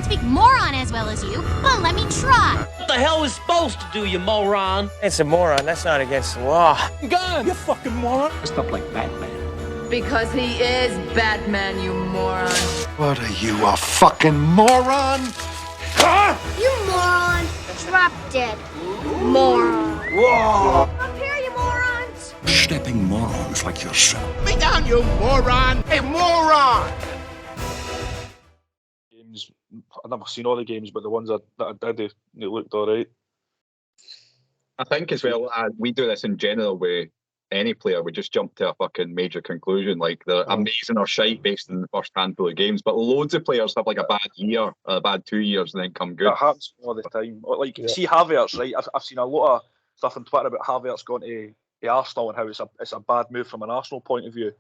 speak moron as well as you, but let me try. What the hell is supposed to do, you moron? It's a moron. That's not against the law. Gun! You fucking moron! Stuff like Batman. Because he is Batman, you moron. What are you, a fucking moron? You moron. Drop dead. Moron. Whoa! Up here, you morons. Stepping morons like yourself. Me down, you moron! Hey, moron! Games, I've never seen all the games, but the ones that I did, it looked alright. I think as well, we do this in general with any player. We just jump to a fucking major conclusion, like they're amazing or shite based on the first handful of games. But loads of players have like a bad year, or a bad 2 years, and then come good. That happens all the time. Like, see Havertz, right? I've seen a lot of stuff on Twitter about Havertz going to Arsenal and how it's a bad move from an Arsenal point of view.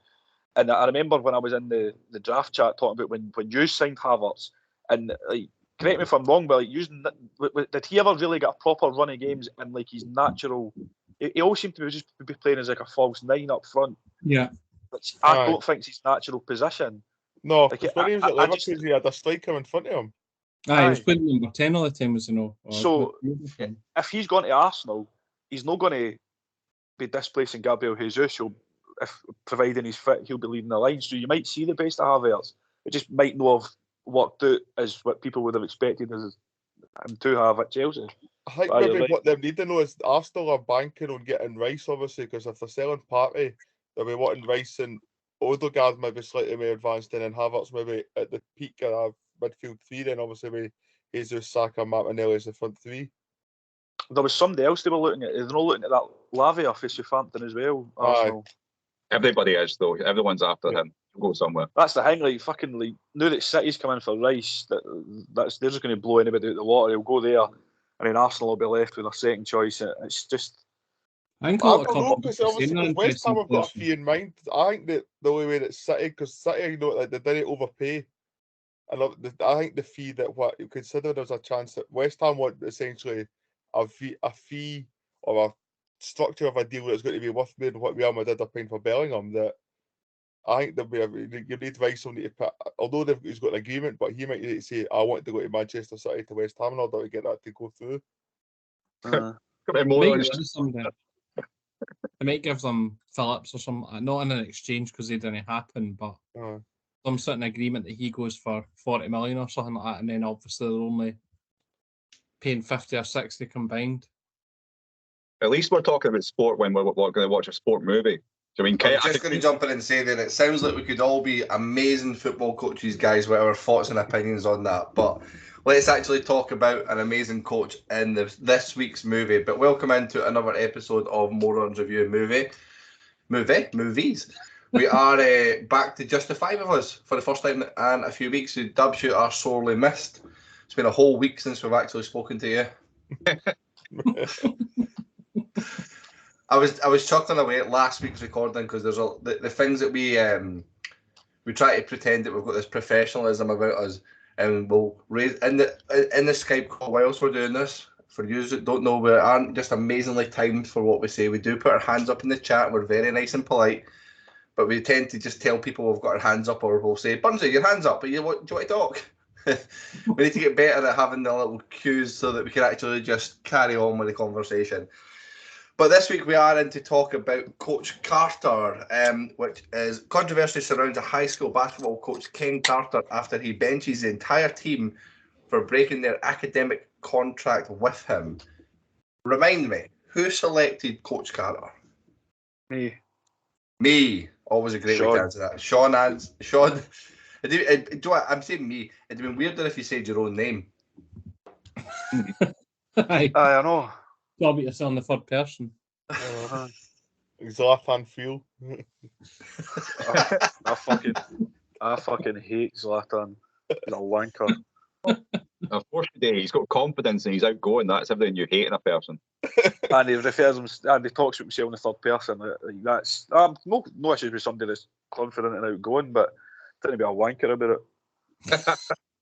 And I remember when I was in the draft chat talking about when you signed Havertz, and like, correct me if I'm wrong, but like, did he ever really get a proper run of games in like his natural? He always seemed to be playing as like a false nine up front. Yeah, which I don't think is his natural position. No, like, when he was at Liverpool, he had a striker in front of him. He was playing number 10 all the time, as you know. So if he's gone to Arsenal, he's not going to be displacing Gabriel Jesus. If providing he's fit, he'll be leading the line. So you might see the best of Havertz. It just might not have worked out as what people would have expected as him to have at Chelsea. I think maybe what they need to know is Arsenal are banking on getting Rice, obviously, because if they're selling Partey, they'll be wanting Rice and Odegaard maybe slightly more advanced, and then Havertz maybe at the peak of midfield three, then obviously with Jesus, Saka, Martinelli as the front three. There was somebody else they were looking at. They're not looking at that Lavia for Southampton as well. Arsenal. Everybody is, though. Everyone's after him. He'll go somewhere. That's the thing. Like, fucking, like, now that City's coming for Rice, they're just going to blow anybody out the water. He'll go there, and then Arsenal will be left with their second choice. It's just. I don't know, because obviously West Ham have got a fee in mind. I think that the only way that City, because City, you know, like, they didn't overpay. And I think the fee that what you consider there's a chance that West Ham want essentially a fee or a structure of a deal that's going to be worth more than what Real Madrid are paying for Bellingham. That I think you need Rice only to put, although he's got an agreement, but he might need to say, I want to go to Manchester City to West Ham in order to get that to go through. I might give them Phillips or something, not in an exchange because they didn't happen, but some sort of agreement that he goes for 40 million or something like that, and then obviously they're only paying 50 or 60 combined. At least we're talking about sport when we're going to watch a sport movie. I mean, I'm just going to jump in and say that it sounds like we could all be amazing football coaches, guys, with our thoughts and opinions on that. But let's actually talk about an amazing coach in this week's movie. But welcome into another episode of Morons Review Movies. We are back to just the five of us for the first time in a few weeks. The dub shoot are sorely missed. It's been a whole week since we've actually spoken to you. I was chuckling away at last week's recording because there's the things that we try to pretend that we've got this professionalism about us, and we'll raise in the Skype call whilst we're doing this. For you that don't know, we aren't just amazingly timed for what we say. We do put our hands up in the chat. We're very nice and polite, but we tend to just tell people we've got our hands up, or we'll say, "Bunzy, your hands up. Do you want to talk?" We need to get better at having the little cues so that we can actually just carry on with the conversation. But this week we are in to talk about Coach Carter, which is controversy surrounds a high school basketball coach, Ken Carter, after he benches the entire team for breaking their academic contract with him. Remind me, who selected Coach Carter? Me. Always a great way to answer that. Sean. I'm saying me. It'd have been weirder if you said your own name. I know. Got to yourself in the third person. Zlatan Friel. I fucking hate Zlatan. He's a wanker. Of course today he's got confidence and he's outgoing. That's everything you hate in a person. And he refers him, and he talks about himself in the third person. That's no issues with somebody that's confident and outgoing, but don't be a wanker about it.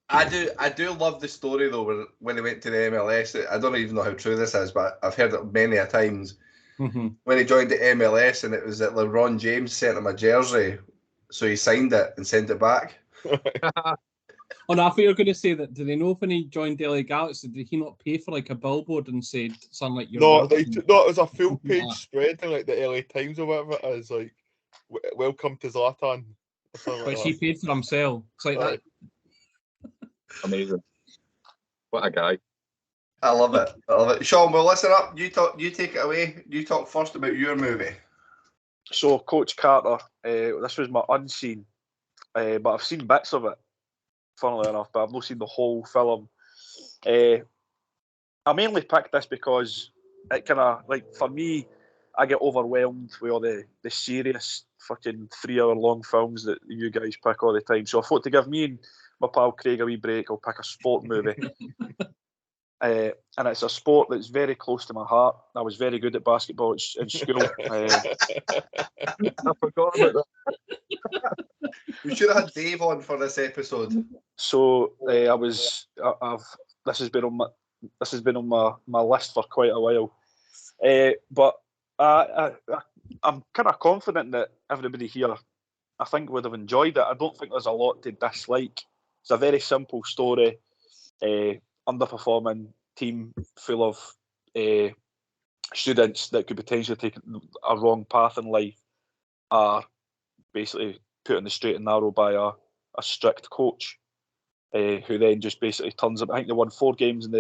I do love the story though when he went to the MLS. I don't even know how true this is, but I've heard it many a times. Mm-hmm. When he joined the MLS, and it was that LeBron James sent him a jersey, so he signed it and sent it back. Oh no, I thought you were going to say that. Do they know when he joined Daily Galaxy, did he not pay for like a billboard and said something like your No, welcome? no, it was a full page spread in like the LA Times or whatever it is, like welcome to Zlatan. Which he paid for himself. It's like that. Amazing. What a guy. I love it. I love it. Sean, well, listen up. You talk. You take it away. You talk first about your movie. So, Coach Carter, this was my unseen, but I've seen bits of it, funnily enough, but I've not seen the whole film. I mainly picked this because it kind of, like, for me, I get overwhelmed with all the serious fucking 3 hour long films that you guys pick all the time. So I thought to give me and my pal Craig a wee break, I'll pick a sport movie. And it's a sport that's very close to my heart. I was very good at basketball in school. I forgot about that. We should have had Dave on for this episode. So this has been on my list for quite a while. But I'm kind of confident that everybody here, I think, would have enjoyed it. I don't think there's a lot to dislike. It's a very simple story. Underperforming team full of students that could potentially take a wrong path in life are basically put in the straight and narrow by a strict coach, who then just basically turns up. I think they won 4 games in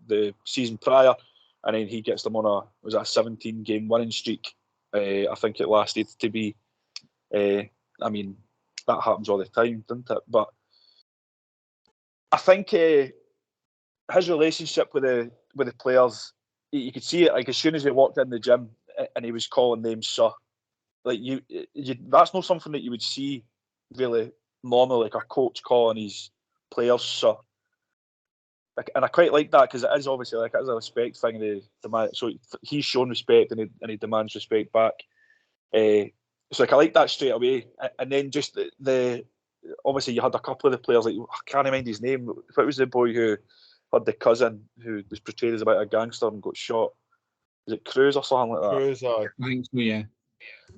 the season prior, and then he gets them on a 17-game winning streak. I think it lasted to be. I mean, that happens all the time, doesn't it? But I think his relationship with the players, you could see it. Like, as soon as he walked in the gym and he was calling names sir, like you that's not something that you would see really normally, like a coach calling his players sir. Like, and I quite like that because it is obviously like it is a respect thing. So he's shown respect and he demands respect back. So like I like that straight away. And then just the obviously you had a couple of the players, like I can't remember his name. What was the boy who had the cousin who was portrayed as about a gangster and got shot? Was it Cruz or something like that? Cruz, I think so, yeah.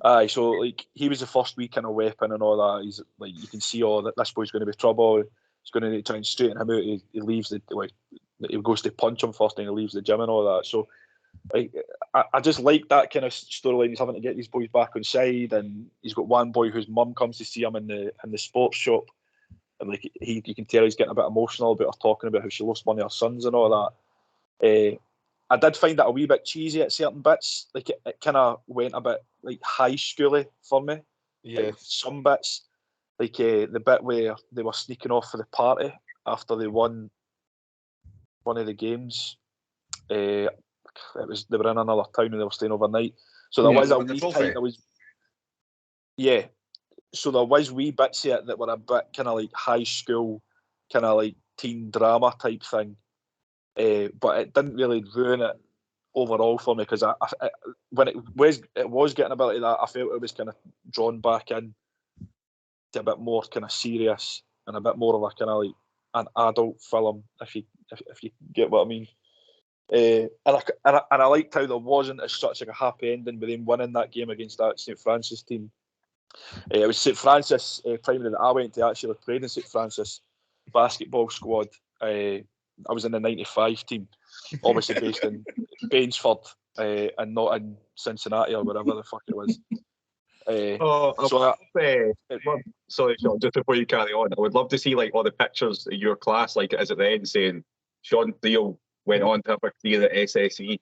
Aye, so like he was the first wee kind of weapon and all that. He's like, you can see that this boy's going to be trouble. He's going to try and straighten him out. He leaves he goes to punch him first and he leaves the gym and all that. So like I just like that kind of storyline. He's having to get these boys back on side, and he's got one boy whose mum comes to see him in the sports shop, and like you can tell he's getting a bit emotional about her talking about how she lost one of her sons and all that. I did find that a wee bit cheesy at certain bits. Like it kind of went a bit like high schooly for me. Yeah. Like some bits, like the bit where they were sneaking off for the party after they won one of the games. They were in another town and they were staying overnight. So there was a wee time So there was wee bits here that were a bit kind of like high school, kind of like teen drama type thing. But it didn't really ruin it overall for me because when it was getting a bit like that, I felt it was kind of drawn back in to a bit more kind of serious and a bit more of a kind of like an adult film, if you get what I mean. And I liked how there wasn't as such like a happy ending with him winning that game against that St Francis team. It was St Francis primary that I went to actually played in St Francis basketball squad. I was in the '95 team, obviously based in Bainsford and not in Cincinnati or wherever the fuck it was. Sorry, Sean, just before you carry on, I would love to see like all the pictures of your class, like as at the end saying Sean Friel went on to have a career at SSE.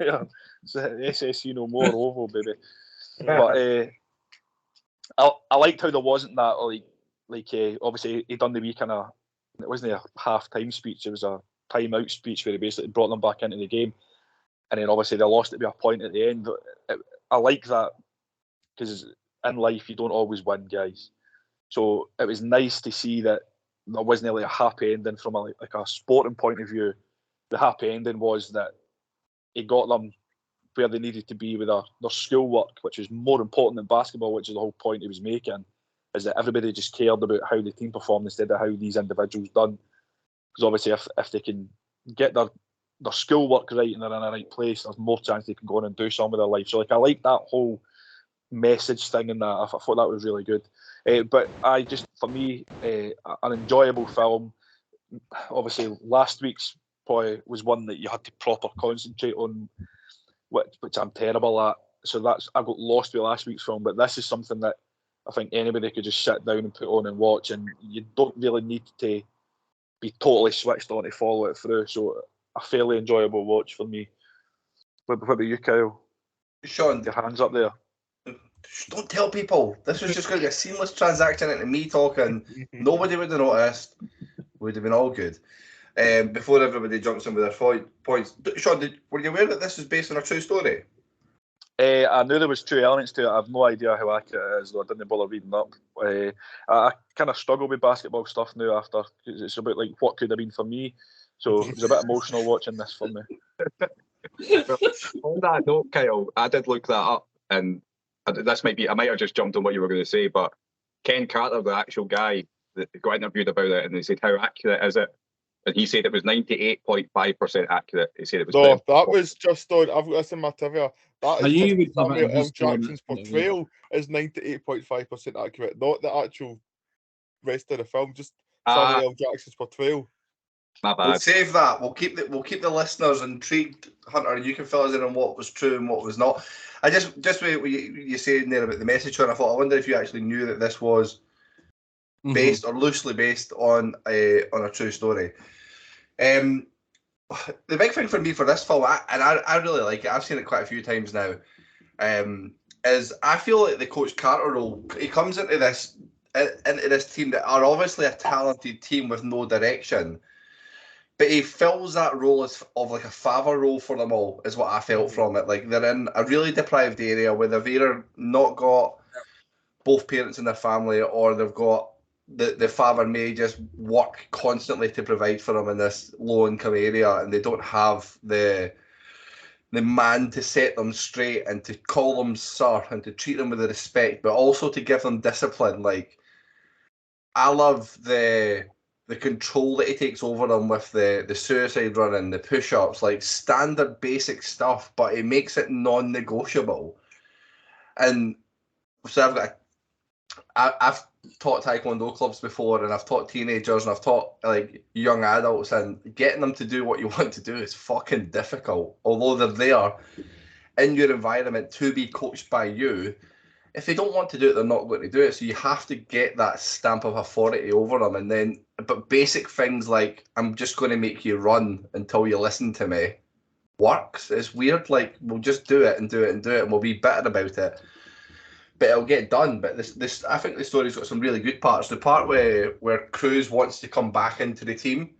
Yeah, so SSE no more, Oval, baby. But I liked how there wasn't that like obviously he done the wee kind of, it wasn't a half-time speech, it was a time-out speech where he basically brought them back into the game, and then obviously they lost it by a point at the end. I like that because in life you don't always win, guys. So it was nice to see that there wasn't really a happy ending from a sporting point of view. The happy ending was that he got them where they needed to be with their schoolwork, which is more important than basketball, which is the whole point he was making, is that everybody just cared about how the team performed instead of how these individuals done. Because obviously if they can get their schoolwork right and they're in the right place, there's more chance they can go on and do something with their life. So like I like that whole message thing in that. I thought that was really good. But for me, an enjoyable film. Obviously, last week's probably was one that you had to proper concentrate on, which I'm terrible at. So I got lost with last week's film. But this is something that I think anybody could just sit down and put on and watch, and you don't really need to be totally switched on to follow it through. So a fairly enjoyable watch for me. What about you, Kyle? Sean, your hands up there. Don't tell people. This was just going to be a seamless transaction into me talking. Nobody would have noticed. Would have been all good. Before everybody jumps in with their points, Sean, were you aware that this is based on a true story? I knew there was two elements to it. I have no idea how accurate it is, though I didn't bother reading up. I kind of struggle with basketball stuff now after, because it's about like what could have been for me. So it was a bit emotional watching this for me. On that note, Kyle, I did look that up, and this might be, I might have just jumped on what you were going to say, but Ken Carter, the actual guy that got interviewed about it, and they said, how accurate is it? And he said it was 98.5% accurate. He said it was. No, that was just on. I've got this in my trivia. That is you just would Samuel L. Jackson's portrayal is 98.5% accurate, not the actual rest of the film. Just Samuel L. Jackson's portrayal. My bad. We'll save that. We'll keep the listeners intrigued. Hunter, you can fill us in on what was true and what was not. I just what you saying there about the message, and I thought, I wonder if you actually knew that this was based or loosely based on a true story. The big thing for me for this film, I really like it. I've seen it quite a few times now. Is I feel like the Coach Carter role, he comes into this team that are obviously a talented team with no direction, but he fills that role of like a father role for them all, is what I felt from it. Like they're in a really deprived area where they've either not got both parents in their family, or they've got the father may just work constantly to provide for them in this low-income area, and they don't have the man to set them straight and to call them sir and to treat them with the respect, but also to give them discipline. Like, I love the control that he takes over them with the suicide running, the push-ups, like standard basic stuff, but he makes it non-negotiable. And so I've taught taekwondo clubs before, and I've taught teenagers, and I've taught like young adults, and getting them to do what you want to do is fucking difficult. Although they're there in your environment to be coached by you, if they don't want to do it, they're not going to do it. So you have to get that stamp of authority over them. And then, but basic things like, I'm just going to make you run until you listen to me, works. It's weird. Like, we'll just do it and do it and do it, and we'll be better about it. But it'll get done. But this, I think the story's got some really good parts. The part where Cruz wants to come back into the team,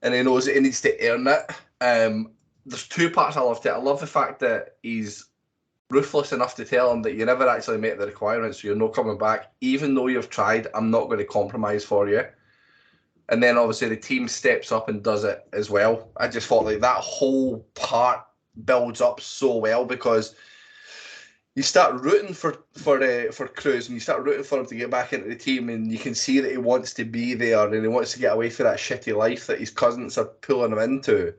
and he knows that he needs to earn it. There's two parts I love to it. I love the fact that he's ruthless enough to tell him that you never actually met the requirements, so you're not coming back. Even though you've tried, I'm not going to compromise for you. And then obviously the team steps up and does it as well. I just thought like that whole part builds up so well, because you start rooting for Cruz, and you start rooting for him to get back into the team, and you can see that he wants to be there and he wants to get away from that shitty life that his cousins are pulling him into.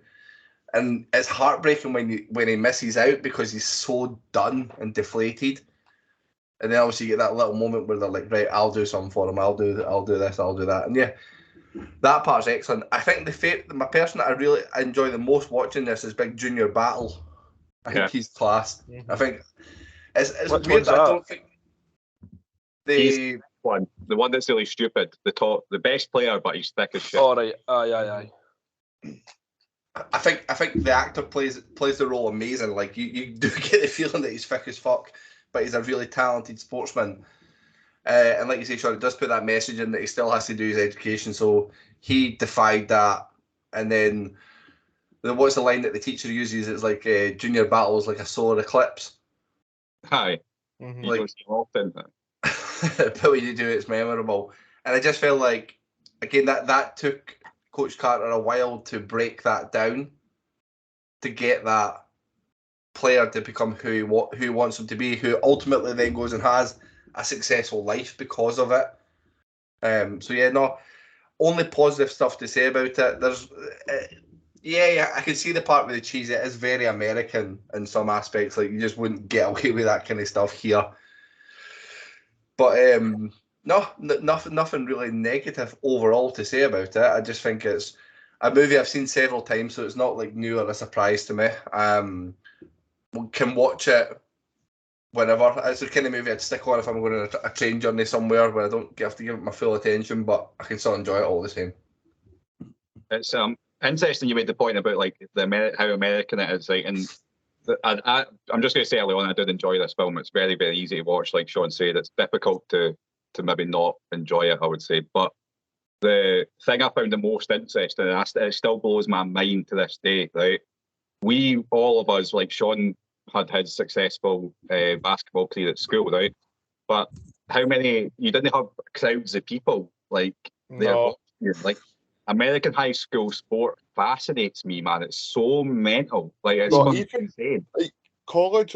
And it's heartbreaking when he misses out, because he's so done and deflated. And then obviously you get that little moment where they're like, right, I'll do something for him. I'll do this. I'll do that. And yeah, that part's excellent. I think my person that I really enjoy the most watching this is Big Junior Battle. I think he's class. I think it's weird that I don't think the one that's really stupid. The best player, but he's thick as shit. All right, aye. I think the actor plays the role amazing. Like you do get the feeling that he's thick as fuck, but he's a really talented sportsman. And like you say, Sean, it does put that message in that he still has to do his education. So he defied that. And then what's the line that the teacher uses? It's like Junior Battle is like a solar eclipse. Hi. Like often. But when you do it, it's memorable. And I just felt like, again, that took Coach Carter a while to break that down, to get that player to become who he wants him to be, who ultimately then goes and has a successful life because of it. So yeah, no, only positive stuff to say about it. There's, I can see the part with the cheese. It is very American in some aspects. Like, you just wouldn't get away with that kind of stuff here. But No, nothing really negative overall to say about it. I just think it's a movie I've seen several times, so it's not like new or a surprise to me. Can watch it whenever. It's the kind of movie I'd stick on if I'm going on a train journey somewhere where I don't have to give it my full attention, but I can still enjoy it all the same. It's interesting you made the point about like how American it is, like, and I'm just going to say early on, I did enjoy this film. It's very, very easy to watch. Like Sean said, it's difficult to maybe not enjoy it, I would say. But the thing I found the most interesting, and it still blows my mind to this day, right? All of us, like Sean had his successful basketball career at school, right? But how many, you didn't have crowds of people like there. No. Like American high school sport fascinates me, man. It's so mental. Like it's No, fucking even insane. like college,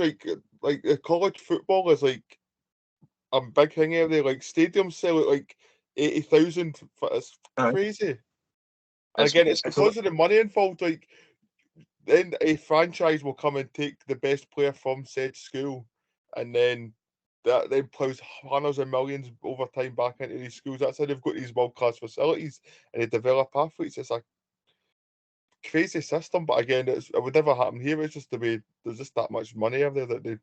like college football is like a big thing out there. Like stadiums sell at like 80,000. It's crazy. And again, it's because of the money involved. Like then a franchise will come and take the best player from said school, and then that then plows hundreds of millions over time back into these schools. That's how they've got these world-class facilities and they develop athletes. It's a crazy system, but again, it would never happen here. It's just the way there's just that much money out there that they.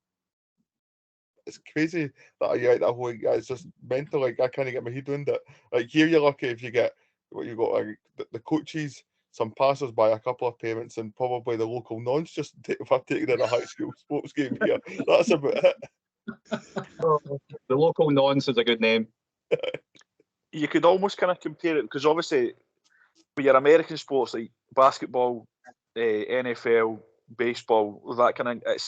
It's crazy that that whole it's just mental. Like I can't get my head around it. Like here, you're lucky if you get what you got, like the coaches, some passers by, a couple of parents, and probably the local nonce. Just if I've taken in a high school sports game here, that's about it. The Local Nonce is a good name. You could almost kind of compare it because obviously with your American sports like basketball, NFL, baseball, that kind of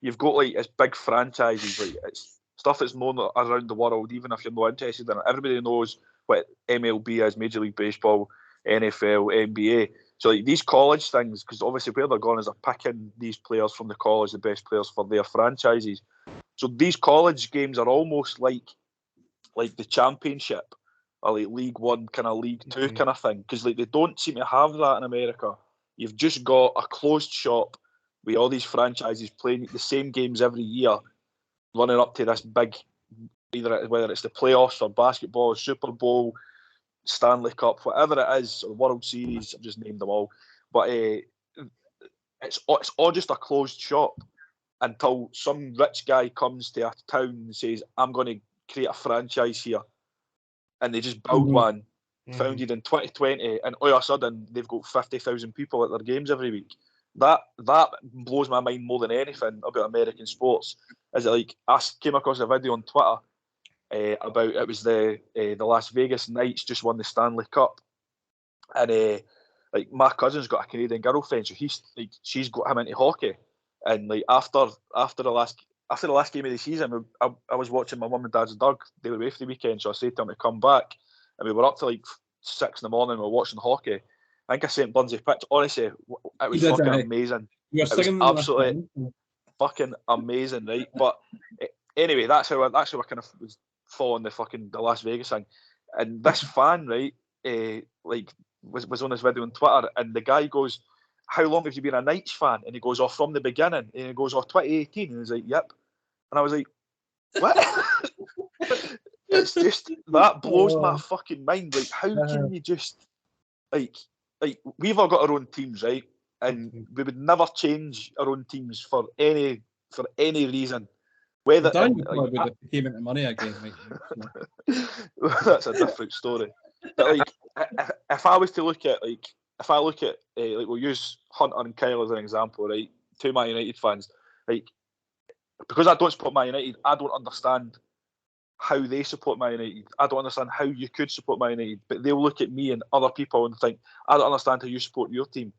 you've got like it's big franchises, like it's stuff that's known around the world. Even if you're not interested in it, everybody knows what MLB is, Major League Baseball, NFL, NBA. So like these college things, because obviously where they're going is they're picking these players from the college, the best players for their franchises. So these college games are almost like the championship or like League One, kind of League Two kind of thing, because like they don't seem to have that in America. You've just got a closed shop with all these franchises playing the same games every year, running up to this big, whether it's the playoffs or basketball, Super Bowl, Stanley Cup, whatever it is, or World Series. I've just named them all, but it's all just a closed shop until some rich guy comes to a town and says, I'm going to create a franchise here. And they just build one, founded in 2020, and all of a sudden they've got 50,000 people at their games every week. That blows my mind more than anything about American sports. Is it like I came across a video on Twitter about it was the Las Vegas Knights just won the Stanley Cup, and like my cousin's got a Canadian girlfriend, so she's got him into hockey. And like after the last game of the season, I was watching my mum and dad's dog. They were away for the weekend, so I said to him to come back, and we were up to like 6 in the morning. We were watching hockey. I think I sent Bunsey a picture. Honestly, it was fucking amazing. It was absolutely fucking amazing, right? But anyway, that's how I kind of was following the Las Vegas thing. And this fan, right, like was on his video on Twitter, and the guy goes, how long have you been a Knights fan? And he goes, oh, from the beginning. And he goes, oh, 2018. And he's like, yep. And I was like, what? It's just, that blows my fucking mind. Like, how can you just, like we've all got our own teams, right? And we would never change our own teams for any reason. Whether the payment of money again, right? That's a different story. But like, if I was to look at like, like we'll use Hunter and Kyle as an example, right? Two Man United fans, like because I don't support Man United, I don't understand how they support Man United. I don't understand how you could support Man United, but they'll look at me and other people and think, I don't understand how you support your team.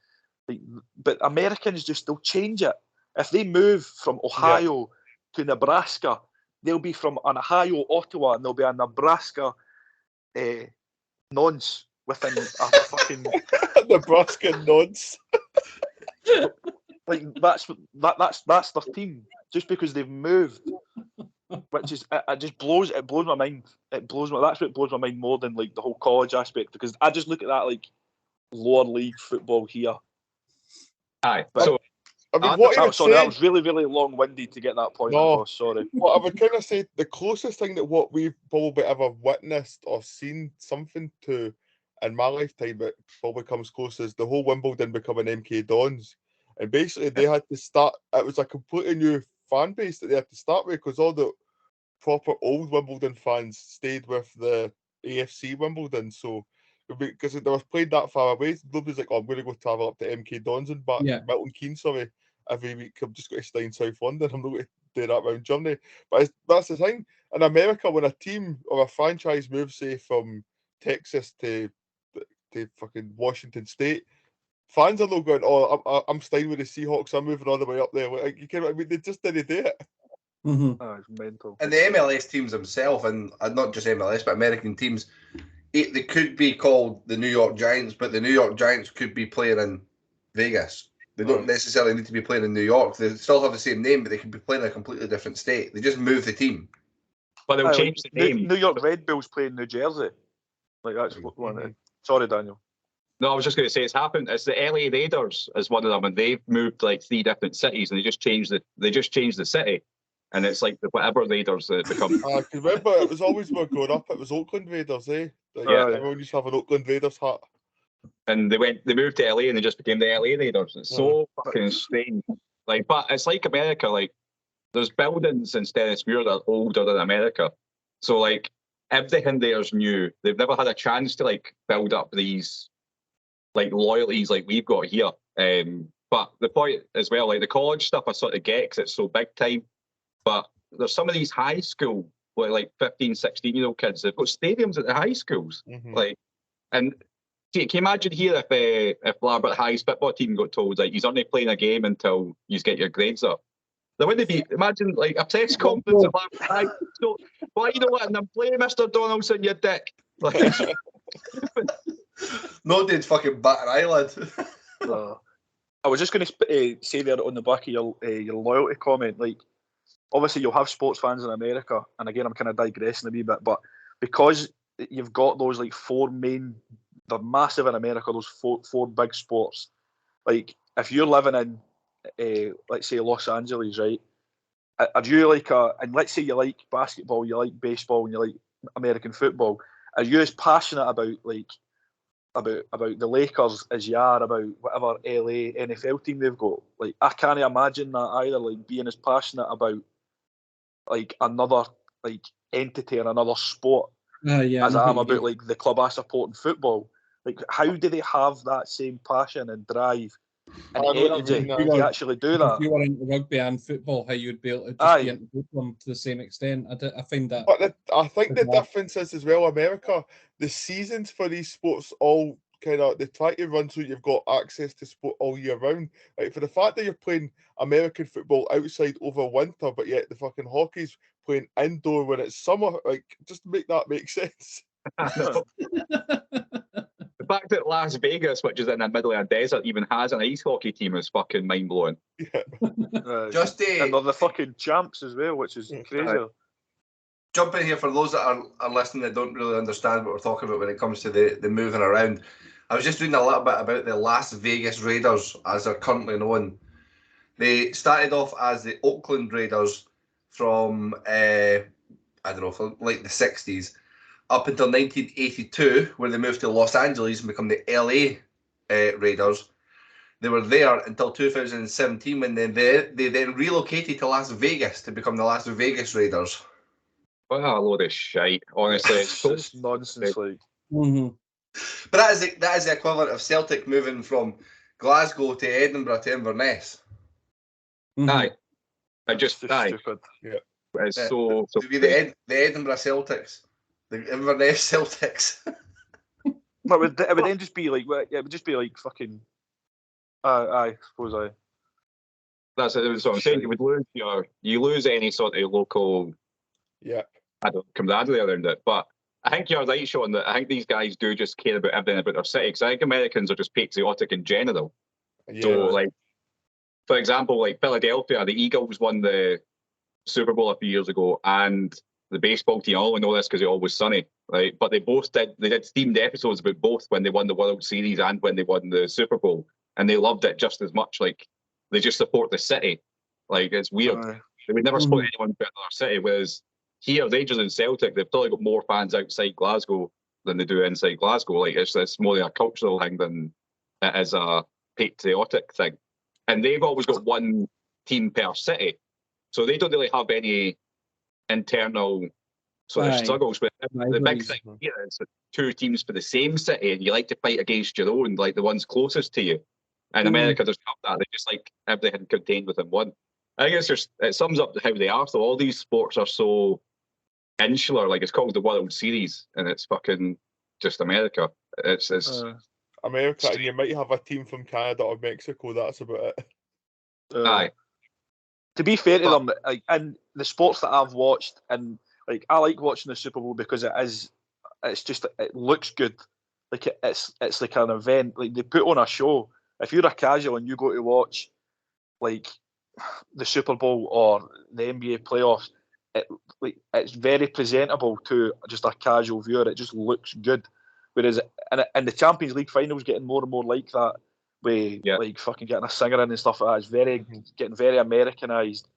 Like, but Americans they'll change it. If they move from Ohio to Nebraska, they'll be from an Ohio, Ottawa, and they'll be a Nebraska nonce within a fucking Nebraska nonce. Like that's their team just because they've moved, which is it blows my mind. That's what blows my mind more than like the whole college aspect, because I just look at that like lower league football here. Aye. But, so I mean, what he was sorry, that saying, was really, really long-winded to get that point No. across. Sorry. what I would kind of say, the closest thing that what we've probably ever witnessed or seen something to in my lifetime that probably comes close is the whole Wimbledon becoming MK Dons. And basically they had to start, it was a completely new fan base that they had to start with because all the proper old Wimbledon fans stayed with the AFC Wimbledon. So because they were played that far away, nobody's like, oh, I'm going to go travel up to MK Dons and back, Milton Keynes, sorry, every week. I'm just going to stay in South London. I'm not going to do that round journey. But that's the thing. In America, when a team or a franchise moves, say, from Texas to fucking Washington State, fans are not going, oh, I'm staying with the Seahawks. I'm moving all the way up there. Like, you can, I mean, they just didn't do it. Mm-hmm. Oh, it's mental. And the MLS teams themselves, and not just MLS, but American teams, they could be called the New York Giants, but the New York Giants could be playing in Vegas. They don't necessarily need to be playing in New York. They still have the same name, but they could be playing in a completely different state. They just move the team. But they'll change the name. New York Red Bulls play in New Jersey. Like, that's one. Sorry, Daniel. No, I was just going to say it's happened. It's the LA Raiders as one of them, and they've moved like 3 different cities, and they just changed the city, and it's like the whatever Raiders that become. I can remember it was always when growing up. It was Oakland Raiders, eh? Like, everyone used to have an Oakland Raiders hat. And they moved to LA, and they just became the LA Raiders. It's so fucking strange. Like, but it's like America. Like, there's buildings in Stennismuir that are older than America, so like everything there's new. They've never had a chance to like build up these like loyalties like we've got here. But the point as well, like the college stuff I sort of get because it's so big time. But there's some of these high school, like 15, 16-year-old kids, they've got stadiums at the high schools. Like, and can you imagine here if Larbert High's football team got told like he's only playing a game until you get your grades up? There wouldn't be, imagine like a press conference at Larbert High. So, why you know what? And I'm playing Mr. Donaldson, you dick. Like, No dude's fucking bat an eyelid. I was just going to say there on the back of your loyalty comment, like, obviously you'll have sports fans in America, and again I'm kind of digressing a wee bit, but because you've got those like 4 main, they're massive in America, those four big sports. Like if you're living in, let's say Los Angeles, right? Are you like and let's say you like basketball, you like baseball, and you like American football. Are you as passionate about the Lakers as you are about whatever LA NFL team they've got? Like I can't imagine that either. Like being as passionate about like another like entity and another sport as I am about like the club I support in football. Like how do they have that same passion and drive and energy to actually do that? If you were into rugby and football, how you'd be able to just be into both of them to the same extent. I find that. But I think the difference is as well, America, the seasons for these sports all kind of, they try to run so you've got access to sport all year round. Like for the fact that you're playing American football outside over winter, but yet the fucking hockey's playing indoor when it's summer, like just make that make sense. The fact that Las Vegas, which is in the middle of a desert, even has an ice hockey team is fucking mind blowing. Yeah. And they're the fucking champs as well, which is crazy. Jump in here for those that are listening that don't really understand what we're talking about when it comes to the moving around. I was just reading a little bit about the Las Vegas Raiders, as they're currently known. They started off as the Oakland Raiders from, I don't know, from like the 60s, up until 1982, where they moved to Los Angeles and become the LA Raiders. They were there until 2017, when they then relocated to Las Vegas to become the Las Vegas Raiders. What a load of shite, honestly. It's just nonsense, like. But that is the equivalent of Celtic moving from Glasgow to Edinburgh to Inverness. Aye. Stupid. Yeah. It's so to be the Edinburgh Celtics, the Inverness Celtics. But it would then just be like, it would just be like fucking. I suppose. That's what I'm saying. You would lose you lose any sort of local. Yeah. I don't camaraderie around it, but I think you're right, Sean, that I think these guys do just care about everything about their city. Because I think Americans are just patriotic in general. Yeah. So, like, for example, like Philadelphia, the Eagles won the Super Bowl a few years ago, and the baseball team, I only know this because it all was sunny, right? But they did themed episodes about both when they won the World Series and when they won the Super Bowl, and they loved it just as much. Like, They just support the city. Like, it's weird. They would never support anyone but another city. Whereas here, Rangers and Celtic, they've probably got more fans outside Glasgow than they do inside Glasgow. Like, it's more a cultural thing than it is a patriotic thing. And they've always got one team per city. So they don't really have any internal sort of struggles. But the big thing here is that 2 teams for the same city, and you like to fight against your own, like the ones closest to you. In America, doesn't have that. They just like everything contained within one. I guess it sums up how they are. So all these sports are so insular. Like, it's called the World Series, and it's fucking just America. It's America, and you might have a team from Canada or Mexico. That's about it. Aye. To be fair to them, like, and the sports that I've watched, and like, I like watching the Super Bowl because it looks good. Like, it's like an event. Like, they put on a show. If you're a casual and you go to watch like the Super Bowl or the NBA playoffs, it's very presentable to just a casual viewer. It just looks good. Whereas and the Champions League finals getting more and more like that, with like fucking getting a singer in and stuff like that. It's getting very Americanized,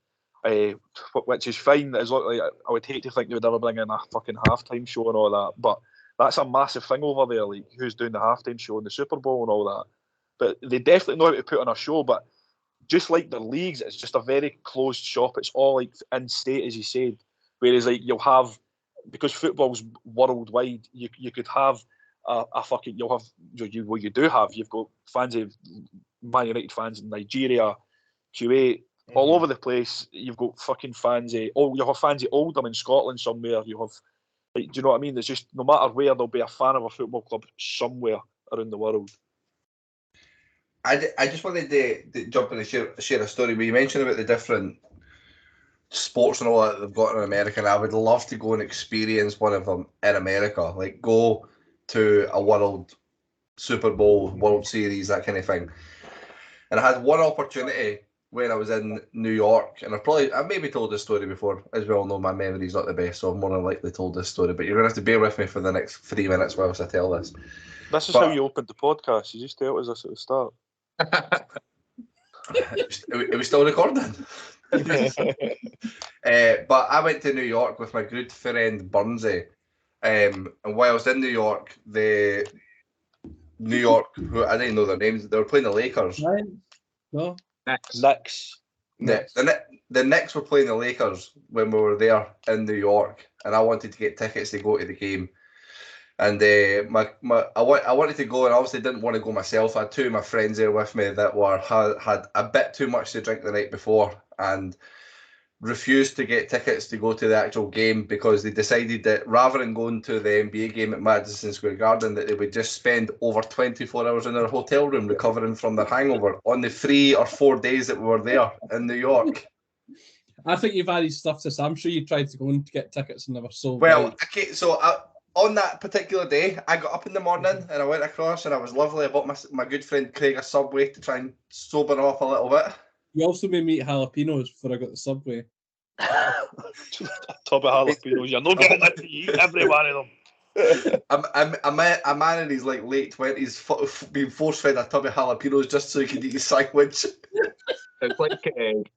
which is fine. As like, I would hate to think they would ever bring in a fucking halftime show and all that, but that's a massive thing over there. Like, who's doing the halftime show and the Super Bowl and all that. But they definitely know how to put on a show. But just like the leagues, it's just a very closed shop. It's all like in state, as you said. Whereas like you'll have, because football's worldwide, you could have you've got fans of Man United fans in Nigeria, Kuwait, all over the place. You've got fucking fans you'll have fans of Oldham in Scotland somewhere. You have, like, do you know what I mean? It's just, no matter where, there'll be a fan of a football club somewhere around the world. I just wanted to jump in and share a story where you mentioned about the different sports and all that they've got in America, and I would love to go and experience one of them in America. Like, go to a World Super Bowl, World Series, that kind of thing. And I had one opportunity when I was in New York, and I've maybe told this story before. As we all know, my memory's not the best, so I've more than likely told this story, but you're going to have to bear with me for the next 3 minutes whilst I tell this. This is how you opened the podcast. You just tell us this at the start. It was still recording. But I went to New York with my good friend Burnsy, and while I was in New York, the New York, who I didn't know their names, they were playing the Lakers. No. Knicks. The Knicks were playing the Lakers when we were there in New York, and I wanted to get tickets to go to the game. And I wanted to go, and obviously didn't want to go myself. I had 2 of my friends there with me that had a bit too much to drink the night before and refused to get tickets to go to the actual game because they decided that rather than going to the NBA game at Madison Square Garden, that they would just spend over 24 hours in their hotel room recovering from their hangover on the 3 or 4 days that we were there in New York. I think you've added stuff to this. I'm sure you tried to go and get tickets and they were sold well. out. Okay, so on that particular day, I got up in the morning and I went across and I was lovely. I bought my good friend Craig a Subway to try and sober him up a little bit. You also made me eat jalapenos before I got the Subway. Top of jalapenos, you're not getting that to eat every one of them. A man in his like late 20s being force fed a tub of jalapenos just so he could eat his sandwich.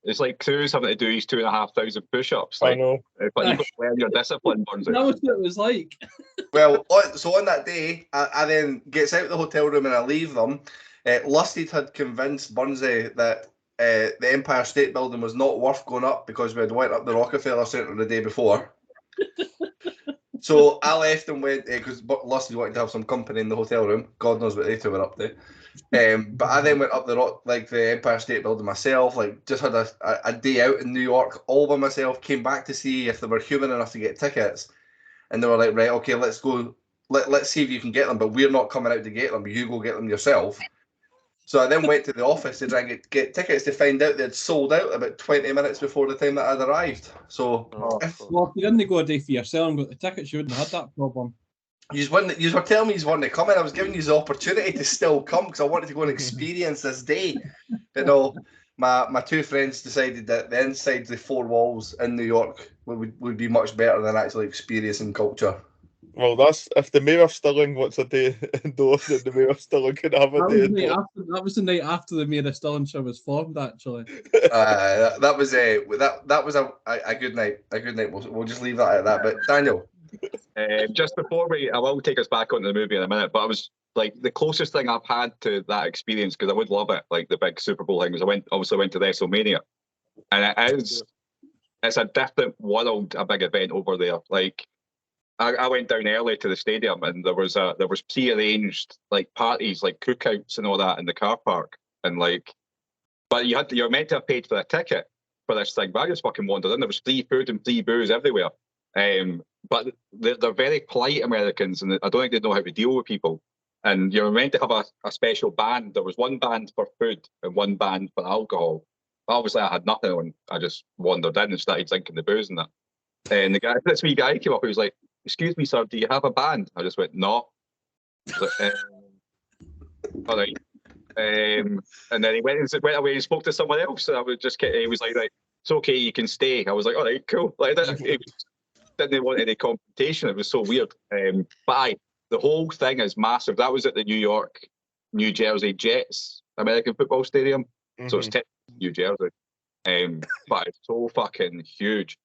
It's like Cruz having to do his 2,500 push-ups. Like, I know. But you've got to learn your discipline, Burns. That was what it was like. Well, so on that day, I then gets out of the hotel room and I leave them. Lusted had convinced Burnsy that the Empire State Building was not worth going up because we had went up the Rockefeller Center the day before. So I left and went, because Lusty wanted to have some company in the hotel room. God knows what they two were up to. But I then went up the Empire State Building myself, like just had a day out in New York all by myself, came back to see if they were human enough to get tickets. And they were like, right, okay, let's go, let's see if you can get them, but we're not coming out to get them, you go get them yourself. So I then went to the office to try and get tickets to find out they'd sold out about 20 minutes before the time that I'd arrived. So, well, if you didn't go a day for yourself and got the tickets, you wouldn't have had that problem. You were telling me you wanted to come in. I was giving you the opportunity to still come because I wanted to go and experience this day. But no, my 2 friends decided that the inside the 4 walls in New York would be much better than actually experiencing culture. Well, that's if the Mayor of Stirling wants a day indoors, then the Mayor of Stirling can have a day indoors. That was the night after the Mayor of Stirlingshire was formed, actually. That was a good night. A good night. We'll just leave that at that. But Daniel, just before I will take us back onto the movie in a minute, but I was like the closest thing I've had to that experience, because I would love it, like the big Super Bowl thing, was I went to WrestleMania, and it's a different world, a big event over there. Like I went down early to the stadium, and there was pre-arranged like parties, like cookouts and all that in the car park, and like, but you're meant to have paid for a ticket for this thing. But I just fucking wandered in. There was free food and free booze everywhere. But they're very polite Americans, and I don't think they know how to deal with people. And you're meant to have a special band. There was one band for food and one band for alcohol. Obviously, I had nothing on. I just wandered in and started drinking the booze and that. And this wee guy came up. He was like, "Excuse me, sir, do you have a band?" I just went, "No." Like, all right. And then he went away and spoke to someone else. And I was just kidding. He was like, "Right, it's okay, you can stay." I was like, "All right, cool." Like didn't want any confrontation. It was so weird. But the whole thing is massive. That was at the New Jersey Jets American Football Stadium. Mm-hmm. So it's technically New Jersey. But it's so fucking huge.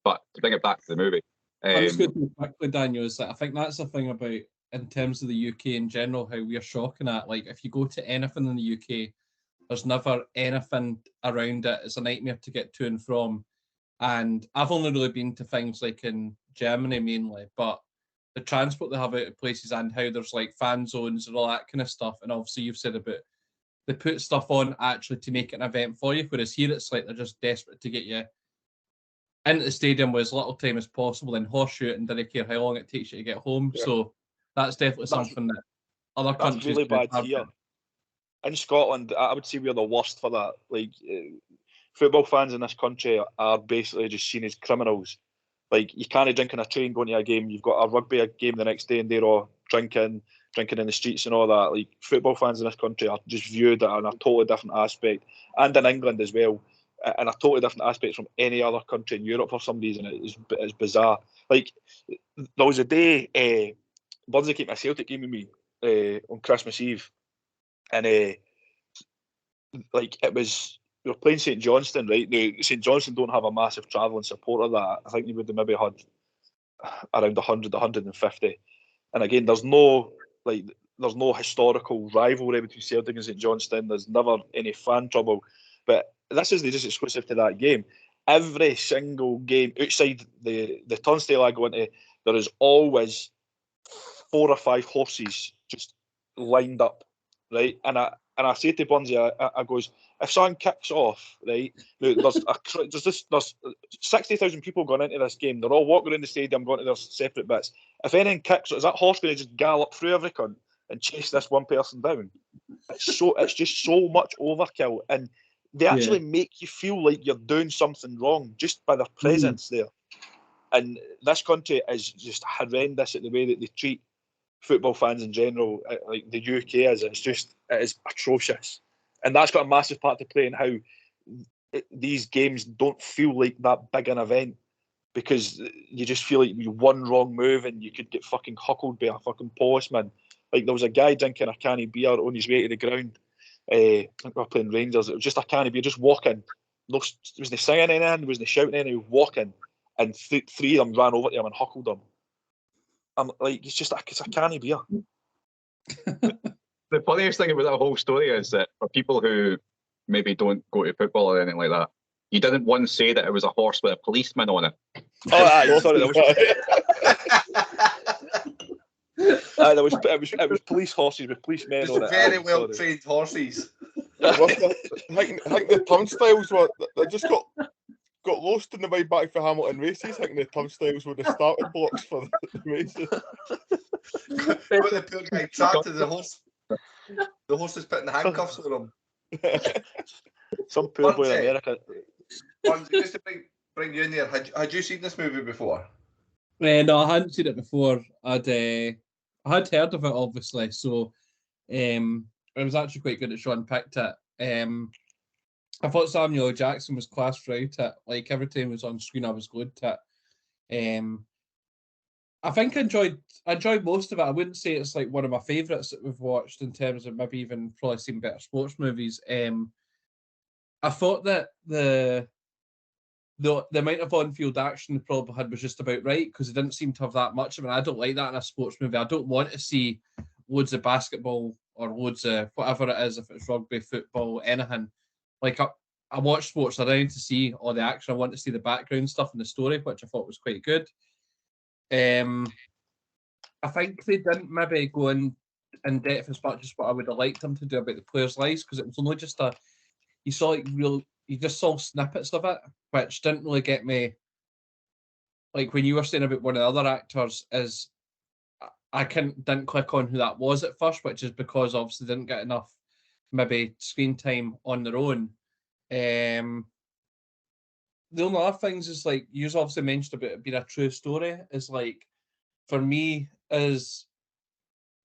But to bring it back to the movie. I'm just going to quickly, Daniel, is that I think that's the thing about, in terms of the UK in general, how we're shocking at. Like, if you go to anything in the UK, there's never anything around it. It's a nightmare to get to and from. And I've only really been to things like in Germany mainly, but the transport they have out of places and how there's like fan zones and all that kind of stuff. And obviously you've said about they put stuff on actually to make it an event for you, whereas here it's like they're just desperate to get you into the stadium with as little time as possible and horseshoe it and didn't care how long it takes you to get home. Yeah. So that's definitely something that other countries really bad here. In Scotland, I would say we're the worst for that. Like, football fans in this country are basically just seen as criminals. Like, you can't drink in a train going to a game. You've got a rugby game the next day and they're all drinking in the streets and all that. Like, football fans in this country are just viewed in a totally different aspect. And in England as well, in a totally different aspect from any other country in Europe for some reason. It's bizarre. Like, there was a day, Burnsy came to a Celtic game with me on Christmas Eve. And, like, it was... We were playing St Johnstone, right? Now, St Johnstone don't have a massive travelling support of that. I think they would have maybe had around 100, 150. And again, there's no historical rivalry between Celtic and St Johnstone. There's never any fan trouble. But this isn't just exclusive to that game. Every single game outside the turnstile I go into, there is always 4 or 5 horses just lined up, right? And I say to Burnsy, I goes, if someone kicks off, right, there's 60,000 people going into this game. They're all walking around the stadium, going to their separate bits. If anything kicks, is that horse going to just gallop through every cunt and chase this one person down? It's just so much overkill, and they actually make you feel like you're doing something wrong just by their presence there. And this country is just horrendous at the way that they treat football fans in general. Like the UK is, it is atrocious. And that's got a massive part to play in how these games don't feel like that big an event, because you just feel like you one wrong move and you could get fucking huckled by a fucking policeman. Like, there was a guy drinking a can of beer on his way to the ground. I think we were playing Rangers. It was just a can of beer, just walking. Wasn't singing anything, wasn't shouting anything, he was walking. And 3 of them ran over to him and huckled him. I'm like, it's a can of beer. The funniest thing about that whole story is that for people who maybe don't go to football or anything like that, you didn't once say that it was a horse with a policeman on it. Oh, sorry, it was police horses with policemen on it. Very well trained horses. I think the turnstiles they just got lost in the way back for Hamilton races. I think the turnstiles were the starting blocks for the races. But the poor guy trapped as the horse. The horse is putting handcuffs on him. Some poor boy in America. Just to bring you in there, had you seen this movie before? No, I hadn't seen it before. I had heard of it, obviously, so it was actually quite good that Sean picked it. I thought Samuel L. Jackson was class throughout it. Like, every time it was on screen, I was glued to it. I think I enjoyed most of it. I wouldn't say it's like one of my favourites that we've watched in terms of maybe even probably seen better sports movies. I thought that the amount of on-field action the probably had was just about right because it didn't seem to have that much of it. I don't like that in a sports movie. I don't want to see loads of basketball or loads of whatever it is, if it's rugby, football, anything. Like I watch sports, I don't need to see all the action. I want to see the background stuff and the story, which I thought was quite good. I think they didn't maybe go in depth as much as what I would have liked them to do about the players' lives because it was only just you just saw snippets of it, which didn't really get me. Like when you were saying about one of the other actors, is I didn't click on who that was at first, which is because obviously they didn't get enough maybe screen time on their own. The only other things is like you obviously mentioned about it being a true story. Is like for me is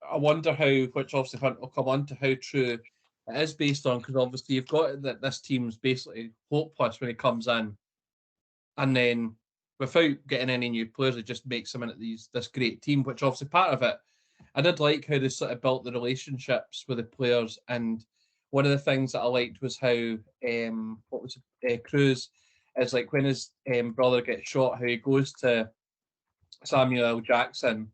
I wonder how, which obviously Hunt will come on to how true it is based on, because obviously you've got that this team's basically hopeless when he comes in, and then without getting any new players, it just makes them into this great team. Which obviously part of it, I did like how they sort of built the relationships with the players, and one of the things that I liked was how Cruz is like when his brother gets shot, how he goes to Samuel L. Jackson,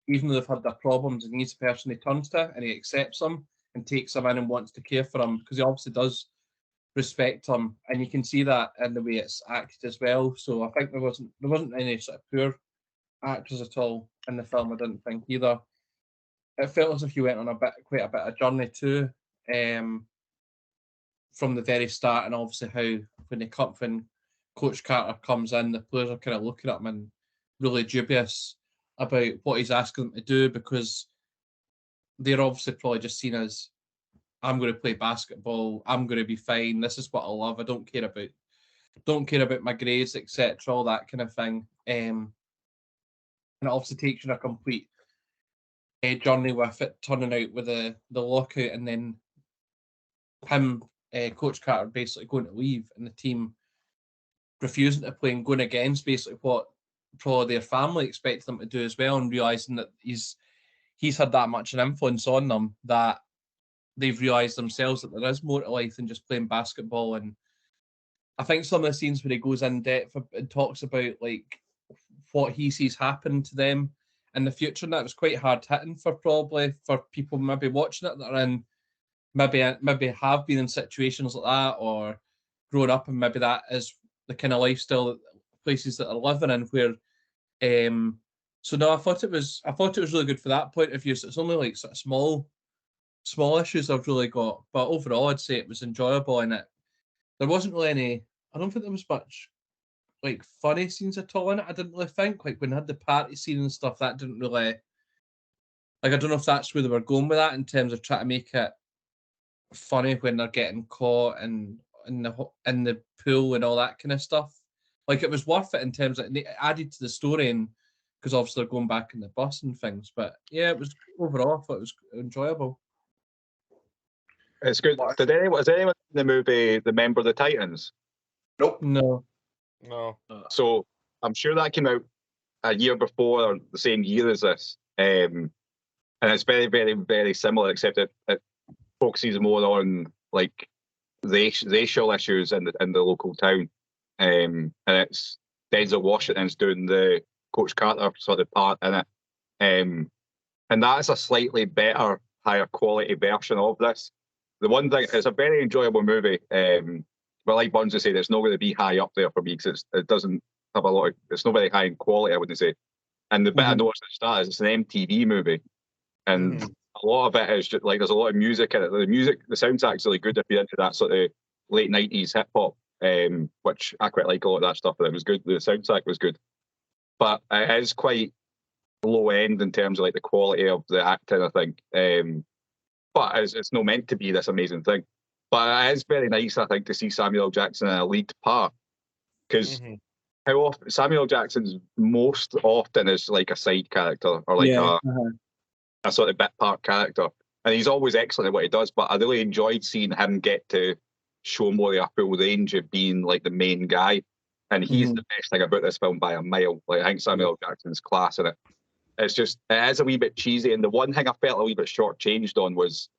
even though they've had their problems, and he's the person he turns to, and he accepts him and takes him in and wants to care for him because he obviously does respect him, and you can see that in the way it's acted as well. So I think there wasn't any sort of poor actors at all in the film. I didn't think either. It felt as if you went on quite a bit of journey too, from the very start, and obviously how when Coach Carter comes in, the players are kind of looking at him and really dubious about what he's asking them to do because they're obviously probably just seen as, I'm going to play basketball, I'm going to be fine, this is what I love, I don't care about my grades, etc., all that kind of thing. And it obviously takes you on a complete journey with it turning out with the lockout, and then him, Coach Carter, basically going to leave, and the team refusing to play and going against basically what probably their family expected them to do as well, and realising that he's had that much an influence on them that they've realised themselves that there is more to life than just playing basketball. And I think some of the scenes where he goes in depth and talks about like what he sees happen to them in the future, and that was quite hard hitting for people maybe watching it that are in maybe have been in situations like that or grown up, and maybe that is the kind of lifestyle places that are living in where so no, I thought it was really good for that point of view. So it's only like sort of small issues I've really got, but overall I'd say it was enjoyable, and there wasn't really any, I don't think there was much like funny scenes at all in it. I didn't really think, like when I had the party scene and stuff, that didn't really, like, I don't know if that's where they were going with that in terms of trying to make it funny when they're getting caught and in the pool and all that kind of stuff. Like it was worth it in terms of it added to the story, and because obviously they're going back in the bus and things. But yeah, it was overall, I thought it was enjoyable. It's good. Was anyone in the movie Remember the Titans? Nope. No. So I'm sure that came out a year before or the same year as this. And it's very, very, very similar, except it focuses more on like racial issues in the local town. And it's Denzel Washington's doing the Coach Carter sort of part in it. And that's a slightly better, higher quality version of this. The one thing, it's a very enjoyable movie. But like Bunzy said, it's not going to be high up there for me because it doesn't have a lot of, it's not very high in quality, I wouldn't say. And the bit I noticed at the start is it's an MTV movie. And a lot of it is just like, there's a lot of music in it. The soundtrack's really good if you're into that sort of late 90s hip hop, which I quite like a lot of that stuff, but it was good. The soundtrack was good. But it is quite low end in terms of like the quality of the acting, I think. But it's not meant to be this amazing thing. But it is very nice, I think, to see Samuel L. Jackson in a lead part. Because how often Samuel Jackson's most often is like a side character or like a sort of bit part character. And he's always excellent at what he does, but I really enjoyed seeing him get to show more of a full range of being like the main guy. And he's the best thing about this film by a mile. Like I think Samuel L. Jackson's class in it. It's just, it is a wee bit cheesy. And the one thing I felt a wee bit shortchanged on was,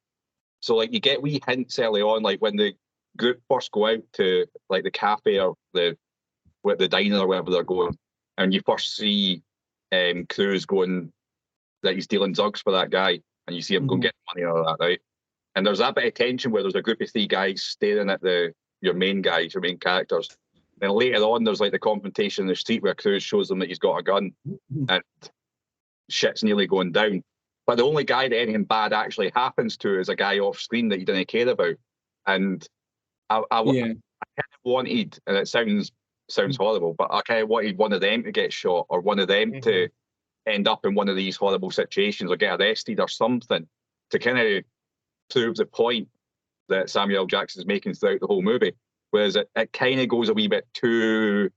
so like you get wee hints early on, like when the group first go out to like the cafe or the diner or wherever they're going, and you first see Cruz going that he's dealing drugs for that guy, and you see him go get money out of that, right? And there's that bit of tension where there's a group of 3 guys staring at your main guys, your main characters. Then later on, there's like the confrontation in the street where Cruz shows them that he's got a gun, and shit's nearly going down. But the only guy that anything bad actually happens to is a guy off screen that you didn't care about. And I kind of wanted, and it sounds horrible, but I kind of wanted one of them to get shot, or one of them to end up in one of these horrible situations or get arrested or something, to kind of prove the point that Samuel L. Jackson is making throughout the whole movie. Whereas it kind of goes a wee bit too,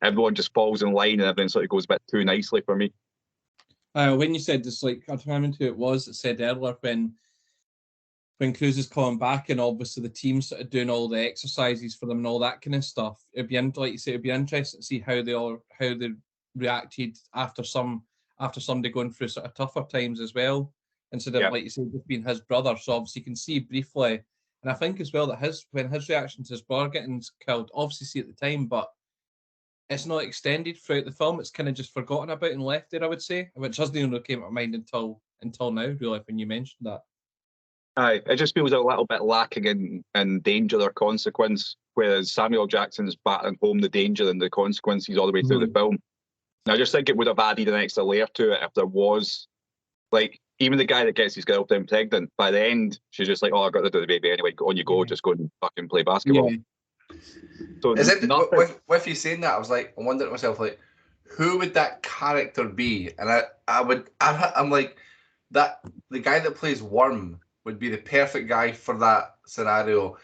everyone just falls in line and everything sort of goes a bit too nicely for me. When you said this, like, I don't remember who it was that said earlier when Cruz is coming back and obviously the team's sort of doing all the exercises for them and all that kind of stuff. It'd be like you say, it'd be interesting to see how they reacted after somebody going through sort of tougher times as well, instead of like you say, just being his brother. So obviously you can see briefly, and I think as well that when his reaction to his brother getting killed, obviously see at the time, but it's not extended throughout the film. It's kind of just forgotten about and left there, I would say, which doesn't even came to my mind until now, really, when you mentioned that. Aye, it just feels a little bit lacking in danger or consequence, whereas Samuel Jackson's battling home the danger and the consequences all the way through the film. And I just think it would have added an extra layer to it if there was, like, even the guy that gets his girlfriend pregnant, by the end, she's just like, oh, I got rid of the baby anyway, on you go, just go and fucking play basketball. Yeah. So with you saying that, I was like, I wondered to myself, like, who would that character be? And I'm like, that the guy that plays Worm would be the perfect guy for that scenario,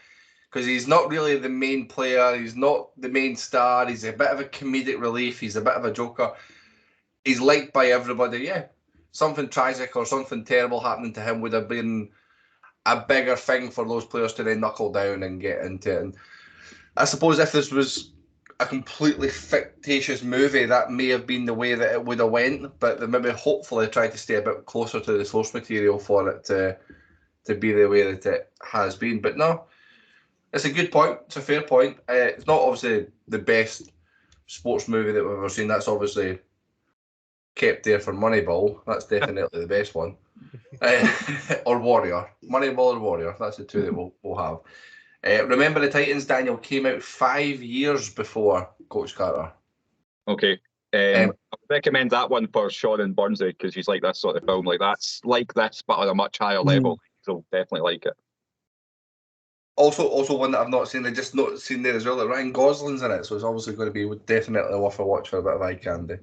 because he's not really the main player, he's not the main star, he's a bit of a comedic relief, he's a bit of a joker, he's liked by everybody. Yeah, something tragic or something terrible happening to him would have been a bigger thing for those players to then knuckle down and get into it. And I suppose if this was a completely fictitious movie, that may have been the way that it would have went, but they maybe hopefully tried to stay a bit closer to the source material for it to be the way that it has been. But no, it's a good point. It's a fair point. It's not obviously the best sports movie that we've ever seen. That's obviously kept there for Moneyball. That's definitely the best one. Or Warrior. Moneyball or Warrior. That's the two that we'll have. Remember the Titans, Daniel, came out 5 years before Coach Carter. Okay. I recommend that one for Sean and Burnsy, because he's like this sort of film. Like, that's like this, but on a much higher level. So definitely like it. Also one that I've not seen, I just not seen there as well, that Ryan Gosling's in it, so it's obviously going to be definitely worth a watch for a bit of eye candy.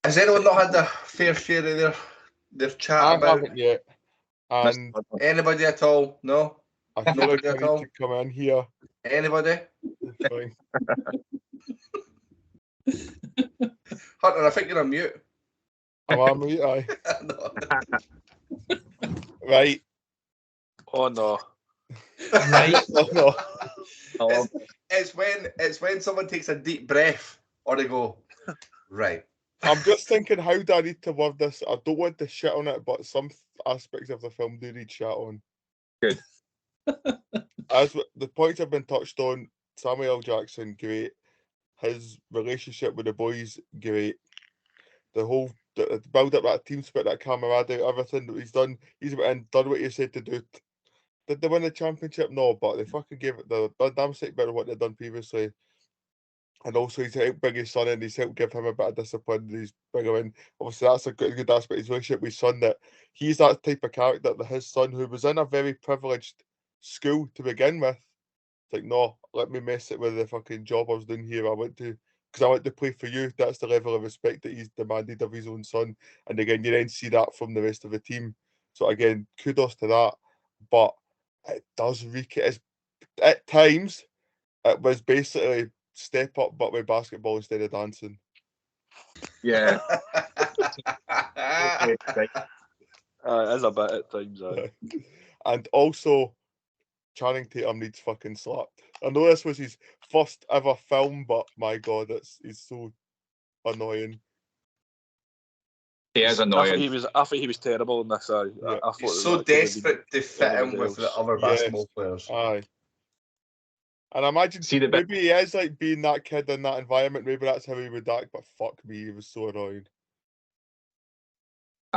Has anyone not had their fair share of their chat I about haven't yet. And anybody at all? No? I feel like I need to come in here. Anybody? It's fine. Hunter, I think you're on mute. I'm on mute, aye. Right. Oh no. Right. Oh no. It's when someone takes a deep breath or they go, right. I'm just thinking, how do I need to word this? I don't want to shit on it, but some aspects of the film do need shit on. Good. As the points have been touched on, Samuel L. Jackson, great. His relationship with the boys, great. The build up that team spirit, that camaraderie, everything that he's done. He's went in, done what he said to do. Did they win the championship? No, but they fucking gave it the damn sick better what they'd done previously. And also he's helped bring his son in, he's helped give him a bit of discipline, he's bring him in. Obviously that's a good aspect of his relationship with his son, that he's that type of character that his son, who was in a very privileged school to begin with, it's like, no, let me mess it with the fucking job I was doing here. I want to play for you. That's the level of respect that he's demanded of his own son. And again, you then see that from the rest of the team. So again, kudos to that. But it does reek it. At times, it was basically step up, but with basketball instead of dancing. Yeah. It is a bit at times. And also, Channing Tatum needs fucking slapped. I know this was his first ever film, but my God, he's so annoying. He is I annoying. thought he was terrible in this. I thought He's so desperate to fit in with the other basketball players. Aye. And I imagine maybe he is like being that kid in that environment. Maybe that's how he would act. But fuck me, he was so annoying.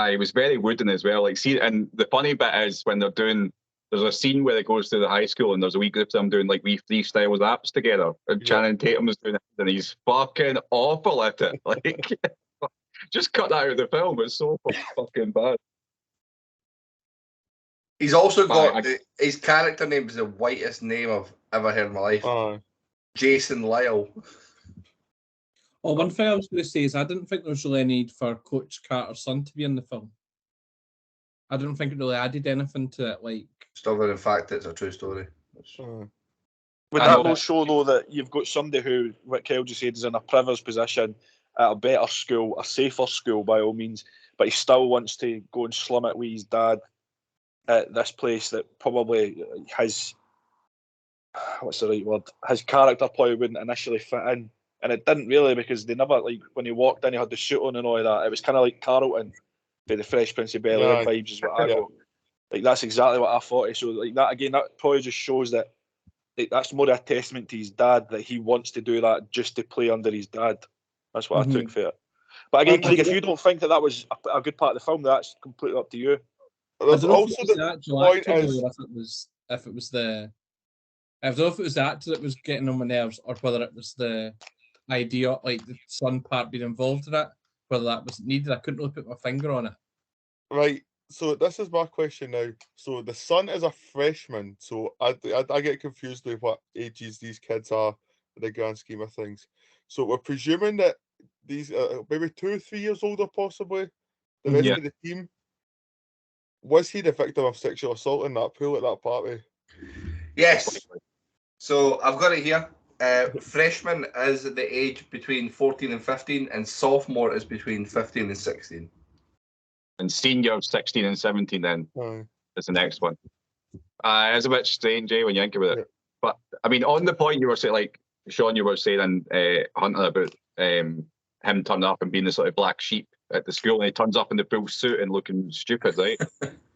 He was very wooden as well. Like, see, and the funny bit is when they're doing. There's a scene where it goes to the high school and there's a wee group of them doing like wee freestyles apps together. And Channing Tatum was doing it and he's fucking awful at it. Like, just cut that out of the film. It's so fucking bad. He's also got his character name is the whitest name I've ever heard in my life. Jason Lyle. Oh, one thing I was going to say is I didn't think there was really a need for Coach Carter's son to be in the film. I didn't think it really added anything to it. Like, other than the fact it's a true story. Would that not show though that you've got somebody who, what Kyle just said, is in a privileged position at a better school, a safer school by all means, but he still wants to go and slum it with his dad at this place that probably has, what's the right word, his character probably wouldn't initially fit in. And it didn't really, because they never, like, when he walked in, he had the suit on and all of that. It was kind of like Carlton, the Fresh Prince of Bel-Air vibes is what I got. Like, that's exactly what I thought. So, like, that, again, that probably just shows that that's more a testament to his dad, that he wants to do that just to play under his dad. That's what I took for it. But again, Craig, if you don't think that was a good part of the film, that's completely up to you. There's also the actual actor, I don't know if it was the actor that was getting on my nerves, or whether it was the idea, like the son part being involved in it, whether that was needed. I couldn't really put my finger on it. Right. So this is my question now. So the son is a freshman. So I get confused with what ages these kids are in the grand scheme of things. So we're presuming that these maybe 2 or 3 years older, possibly. The rest of the team. Was he the victim of sexual assault in that pool at that party? Yes. So I've got it here. Freshman is the age between 14 and 15, and sophomore is between 15 and 16. And senior 16 and 17 then is the next one. It's a bit strange, when you think about it. But I mean, on the point you were saying, like Sean, you were saying, Hunter, about him turning up and being the sort of black sheep at the school, and he turns up in the full suit and looking stupid, right?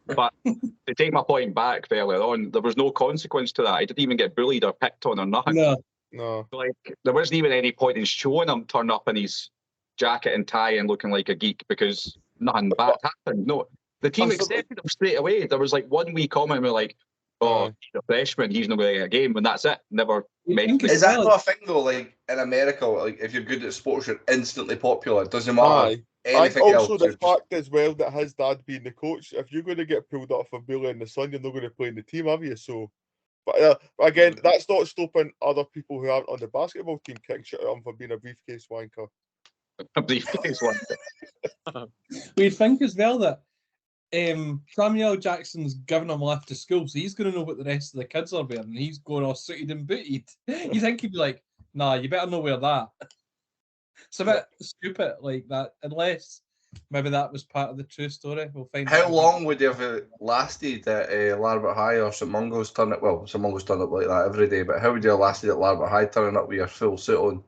But to take my point back earlier on, there was no consequence to that. He didn't even get bullied or picked on or nothing. No. Like, there wasn't even any point in showing him turn up in his jacket and tie and looking like a geek because nothing bad happened. No, the team accepted him straight away. There was like 1 week comment where like, oh, he's a freshman, he's not going to get a game, and that's it. Never mentioned. Is that not a thing though? Like in America, like if you're good at sports, you're instantly popular. It doesn't matter. And also the fact as well that his dad being the coach, if you're going to get pulled up for bullying the son, you're not going to play in the team, have you? So, but again, that's not stopping other people who aren't on the basketball team kicking shit at him for being a briefcase wanker. A briefcase wanker. We'd think as well that Samuel Jackson's giving him left to school, so he's going to know what the rest of the kids are wearing, and he's going all suited and booted. You think he'd be like, nah, you better not wear that. It's a bit stupid like that, unless maybe that was part of the true story. We'll find out. How long would you have lasted at Larbert High or St Mungo's turn up? Well, St Mungo's turn up like that every day, but how would you have lasted at Larbert High turning up with your full suit on?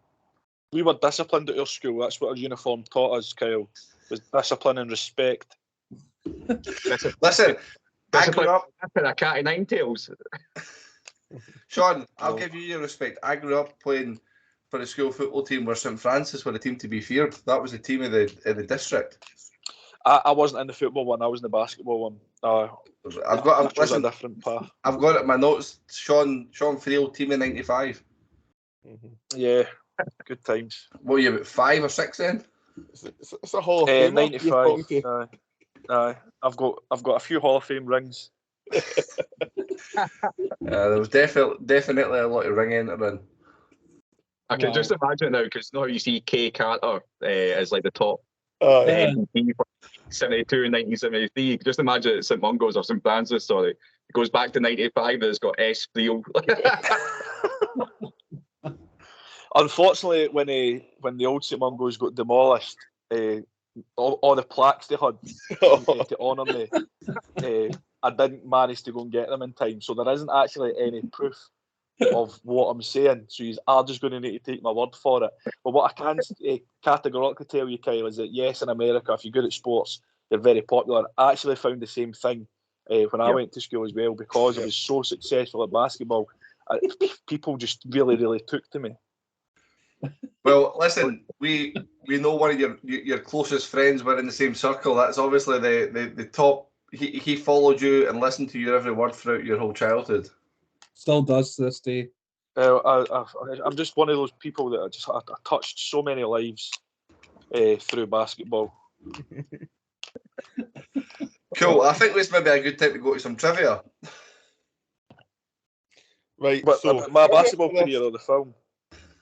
We were disciplined at our school. That's what our uniform taught us, Kyle. Was discipline and respect. Listen, I grew up in a cat of nine tails. Sean, I'll give you your respect. I grew up playing for the school football team where St Francis were a team to be feared. That was the team of the district. I wasn't in the football one. I was in the basketball one. I've got a different path. I've got it in my notes. Sean Friel, team of '95. Yeah, good times. What were you, about 5 or 6 then? It's a Hall of Fame. 95. I've got a few Hall of Fame rings. There was definitely a lot of ring entering. I can just imagine now, because now you see Kay Carter as like the top MVP for 72 and 1973. Just imagine St Mungo's or St Francis, sorry. It goes back to 95 and it's got S Friel. Unfortunately, when the old St Mungo's got demolished, all the plaques they had to honour me, I didn't manage to go and get them in time. So there isn't actually any proof of what I'm saying. So you are just going to need to take my word for it. But what I can categorically tell you, Kyle, is that yes, in America, if you're good at sports, you're very popular. I actually found the same thing when I went to school as well, because I was so successful at basketball. People just really, really took to me. Well, listen, we know one of your closest friends were in the same circle. That's obviously the top. He followed you and listened to your every word throughout your whole childhood. Still does to this day. I'm just one of those people that I touched so many lives through basketball. Cool. I think this may be a good time to go to some trivia. Right. But so my basketball career or the film?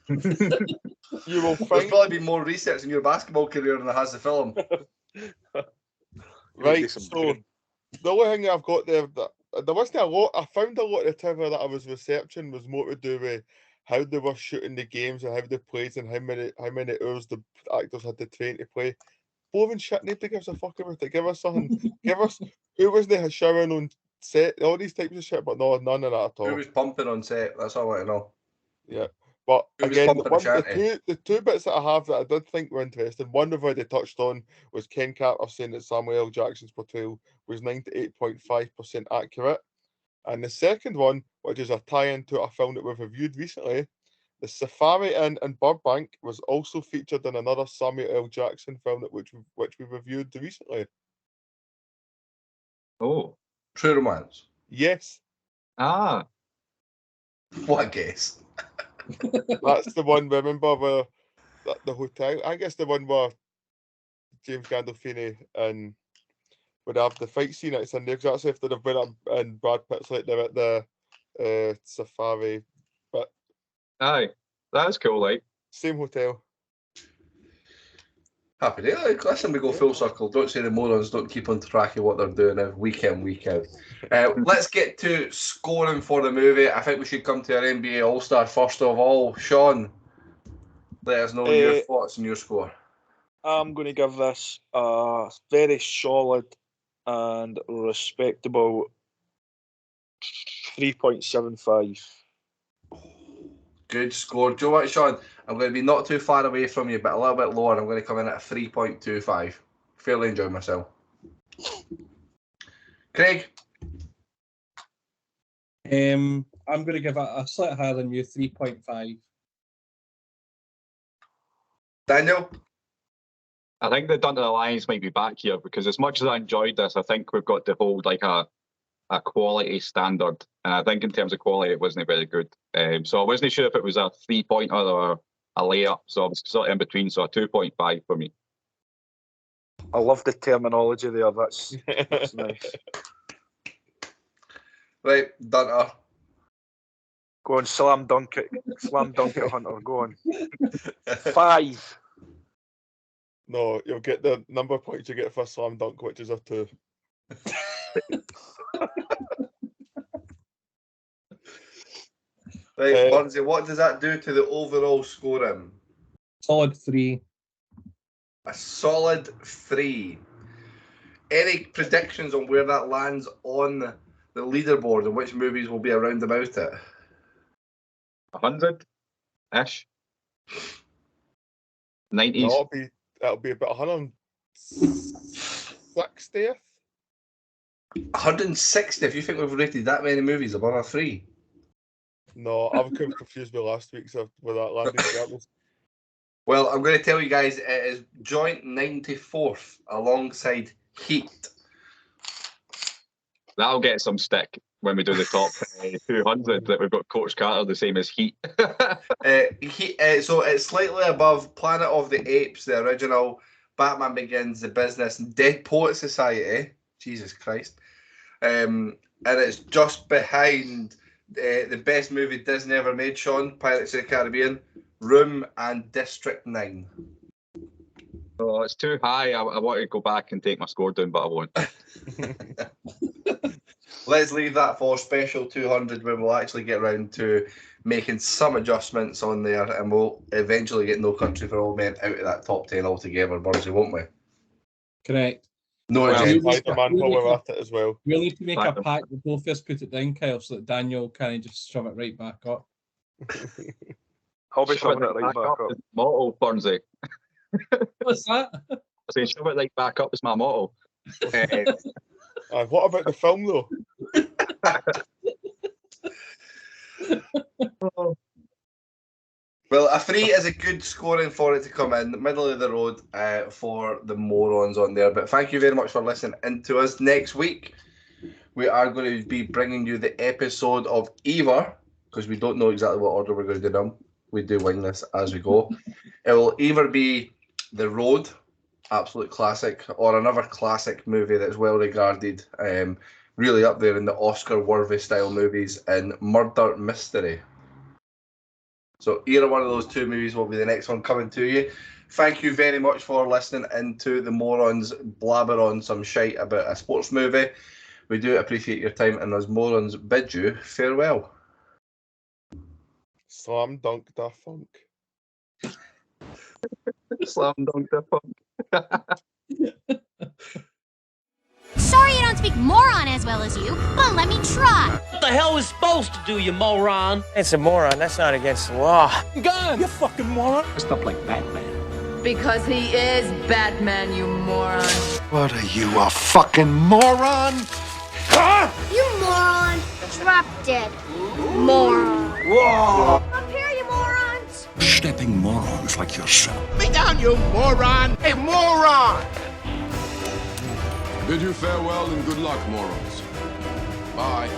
You will There's find probably been more research in your basketball career than there has the film. Right. So the only thing I've got there wasn't a lot. I found a lot of the trivia that I was researching was more to do with how they were shooting the games and how they played and how many hours the actors had to train to play. Boring shit. Nobody gives a fuck about it. Give us something. Give us who was they showering on set. All these types of shit, but no, none of that at all. Who was pumping on set? That's all I want to know. Yeah. But Who was again, pumping Shanty? the two bits that I have that I did think were interesting, one we've already touched on, was Ken Carter saying that Samuel L. Jackson's portrayal was 98.5% accurate. And the second one, which is a tie-in to a film that we've reviewed recently, the Safari Inn in Burbank was also featured in another Samuel L. Jackson film which we reviewed recently. Oh. True Romance. Yes. Ah. What a guess. That's the one, remember, where the hotel, I guess the one where James Gandolfini and would have the fight scene, it's in there, because that's if they'd have been up and Brad Pitt's like they're at the safari. But aye, that's cool, like. Same hotel. Happy day. Listen, we go full circle. Don't say the morons don't keep on track of what they're doing week in, week out. Let's get to scoring for the movie. I think we should come to our NBA All-Star first of all. Sean, let us know your thoughts and your score. I'm going to give this a very solid and respectable 3.75. Good score. Do you know what, Sean? I'm going to be not too far away from you, but a little bit lower. I'm going to come in at a 3.25. Fairly enjoyed myself. Craig? I'm going to give it a slightly higher than you, 3.5. Daniel? I think the Done to the Lions might be back here, because as much as I enjoyed this, I think we've got to hold like a quality standard. And I think in terms of quality, it wasn't very good. So I wasn't sure if it was a 3-pointer or a layup. So I was sort of in between. So a 2.5 for me. I love the terminology there. That's nice. Right, Dunter. Go on, slam dunk it, Hunter. Go on. 5. No, you'll get the number of points you get for a slam dunk, which is a 2. Right, Burnsy, what does that do to the overall scoring? Solid 3. A solid 3. Any predictions on where that lands on the leaderboard and which movies will be around about it? 100-ish. 90s. No, that'll be about 160th. 160. If you think we've rated that many movies above a 3. No, I'm confused with last week's with that landing. Well, I'm going to tell you guys it is joint 94th alongside Heat. That'll get some stick when we do the top 200 that we've got Coach Carter the same as Heat. So it's slightly above Planet of the Apes, the original, Batman Begins, The Business, and Dead Poet Society. Jesus Christ. And it's just behind the best movie Disney ever made, Sean, Pirates of the Caribbean, Room, and District 9. Oh, it's too high. I want to go back and take my score down, but I won't. Let's leave that for special 200 when we'll actually get around to making some adjustments on there, and we'll eventually get No Country for Old Men out of that top 10 altogether, Bursey, won't we? Correct. No, Well, agenda. Spider-Man probably at it as well. We'll need to make a Platinum. pact that both of us put it down, Kyle, so that Daniel can't just shove it right back up. I'll be Shove shoving it right back up. is motto, Burnsy. What's that? I say shove it right back up is my motto. What about the film though? Well, a 3 is a good scoring for it to come in, middle of the road for the morons on there. But thank you very much for listening in to us. Next week, we are going to be bringing you the episode of either, because we don't know exactly what order we're going to do them. We do wing this as we go. It will either be The Road, absolute classic, or another classic movie that's well regarded, really up there in the Oscar-worthy style movies, in Murder Mystery. So either one of those two movies will be the next one coming to you. Thank you very much for listening into the Morons blabber on some shite about a sports movie. We do appreciate your time, and as Morons bid you farewell. Slam dunk da funk. Slam dunk da funk. Sorry I don't speak moron as well as you, but let me try. What the hell is supposed to do, you moron? It's a moron. That's not against the law. Gun! You fucking moron! Stuff like Batman. Because he is Batman, you moron. What are you, a fucking moron? You moron. Drop dead. Moron. Whoa! Up here, you morons. Stepping morons like yourself. Me down, you moron! Hey, moron! Bid you farewell and good luck, morons. Bye.